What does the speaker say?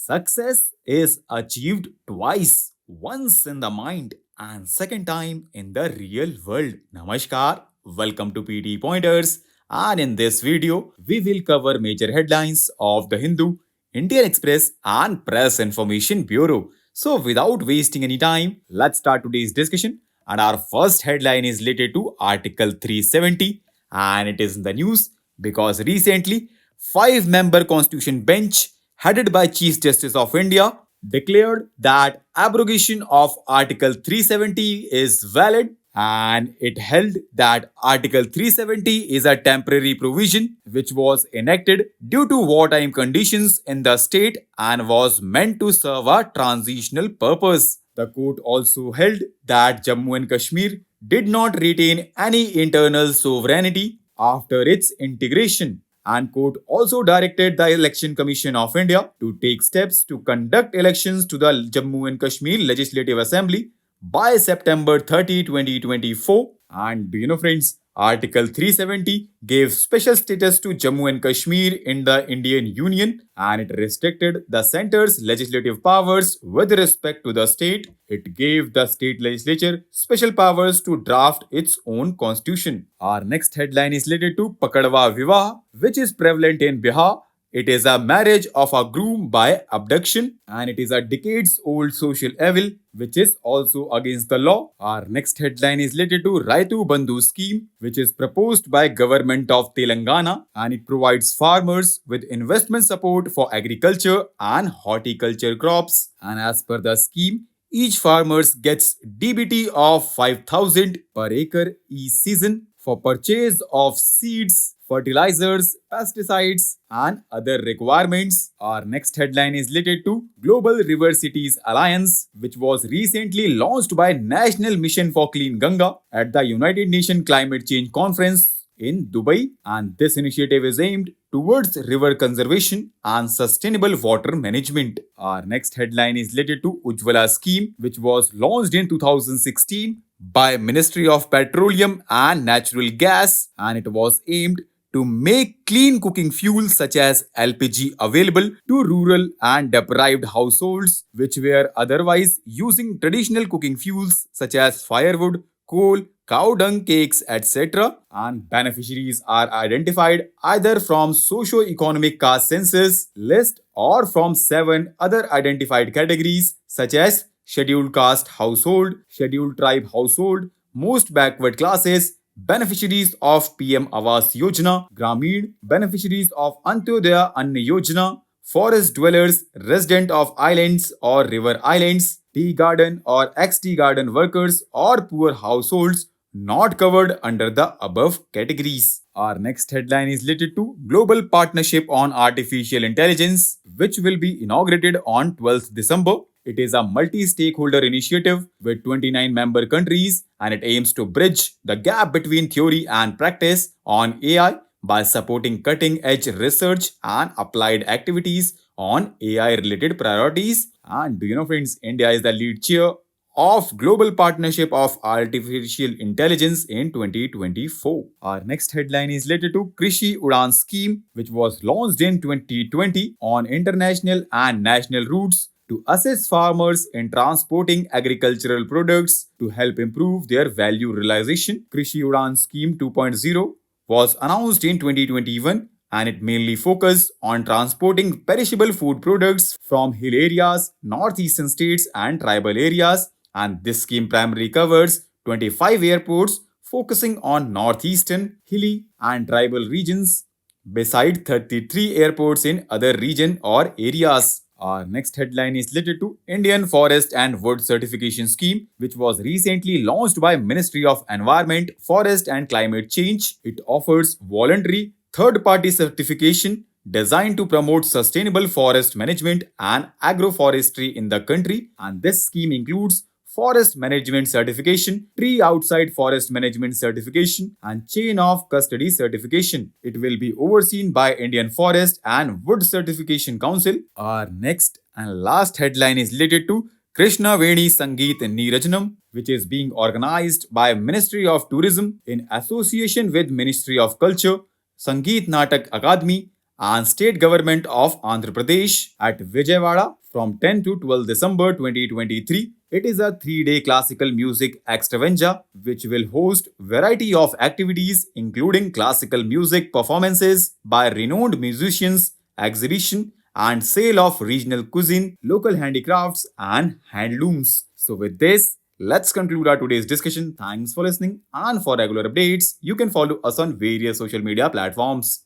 Success is achieved twice, once in the mind and second time in the real world. Namaskar, welcome to PT Pointers, and in this video, we will cover major headlines of the Hindu, Indian Express, and Press Information Bureau. So, without wasting any time, let's start today's discussion. And our first headline is related to Article 370, and it is in the news because recently, five-member Constitution bench headed by Chief Justice of India, declared that abrogation of Article 370 is valid, and it held that Article 370 is a temporary provision which was enacted due to wartime conditions in the state and was meant to serve a transitional purpose. The court also held that Jammu and Kashmir did not retain any internal sovereignty after its integration, and court also directed the Election Commission of India to take steps to conduct elections to the Jammu and Kashmir Legislative Assembly by September 30, 2024. And do you know, friends, Article 370 gave special status to Jammu and Kashmir in the Indian Union, and it restricted the centre's legislative powers with respect to the state. It gave the state legislature special powers to draft its own constitution. Our next headline is related to Pakara Veh, which is prevalent in Bihar. It is a marriage of a groom by abduction, and it is a decades-old social evil which is also against the law. Our next headline is related to Raitu Bandhu scheme, which is proposed by government of Telangana, and it provides farmers with investment support for agriculture and horticulture crops. And as per the scheme, each farmer gets DBT of 5,000 per acre each season for purchase of seeds, fertilizers, pesticides, and other requirements. Our next headline is related to Global River Cities Alliance, which was recently launched by National Mission for Clean Ganga at the United Nations Climate Change Conference in Dubai. And this initiative is aimed towards river conservation and sustainable water management. Our next headline is related to Uvala Scheme, which was launched in 2016 by Ministry of Petroleum and Natural Gas, and it was aimed to make clean cooking fuel such as LPG available to rural and deprived households which were otherwise using traditional cooking fuels such as firewood, coal, cow dung cakes, etc. And beneficiaries are identified either from socio-economic caste census list or from 7 other identified categories such as scheduled caste household, scheduled tribe household, most backward classes, beneficiaries of PM Awas Yojana, Grameen, beneficiaries of Antyodaya Ann Yojana, forest dwellers, resident of islands or river islands, tea garden or ex-tea garden workers, or poor households not covered under the above categories. Our next headline is related to Global Partnership on Artificial Intelligence, which will be inaugurated on 12th December. It is a multi-stakeholder initiative with 29 member countries, and it aims to bridge the gap between theory and practice on AI by supporting cutting-edge research and applied activities on AI-related priorities. And do you know, friends, India is the lead chair of Global Partnership of Artificial Intelligence in 2024. Our next headline is related to Krishiun Scheme, which was launched in 2020 on international and national routes to assist farmers in transporting agricultural products to help improve their value realization. Krishiun Scheme 2.0 was announced in 2021, and it mainly focused on transporting perishable food products from hill areas, northeastern states, and tribal areas. And this scheme primarily covers 25 airports focusing on northeastern, hilly, and tribal regions, beside 33 airports in other region or areas. Our next headline is related to Indian Forest and Wood Certification Scheme, which was recently launched by Ministry of Environment, Forest and Climate Change. It offers voluntary third-party certification designed to promote sustainable forest management and agroforestry in the country. And this scheme includes Forest Management Certification, Tree Outside Forest Management Certification, and Chain of Custody Certification. It will be overseen by Indian Forest and Wood Certification Council. Our next and last headline is related to Krishna Veni Sangeet Neerajanam, which is being organized by Ministry of Tourism in association with Ministry of Culture, Sangeet Natak Akademi, and State Government of Andhra Pradesh at Vijayawada from 10 to 12 December 2023. It is a 3-day classical music extravaganza which will host variety of activities including classical music performances by renowned musicians, exhibition and sale of regional cuisine, local handicrafts and handlooms. So with this, let's conclude our today's discussion. Thanks for listening, and for regular updates, you can follow us on various social media platforms.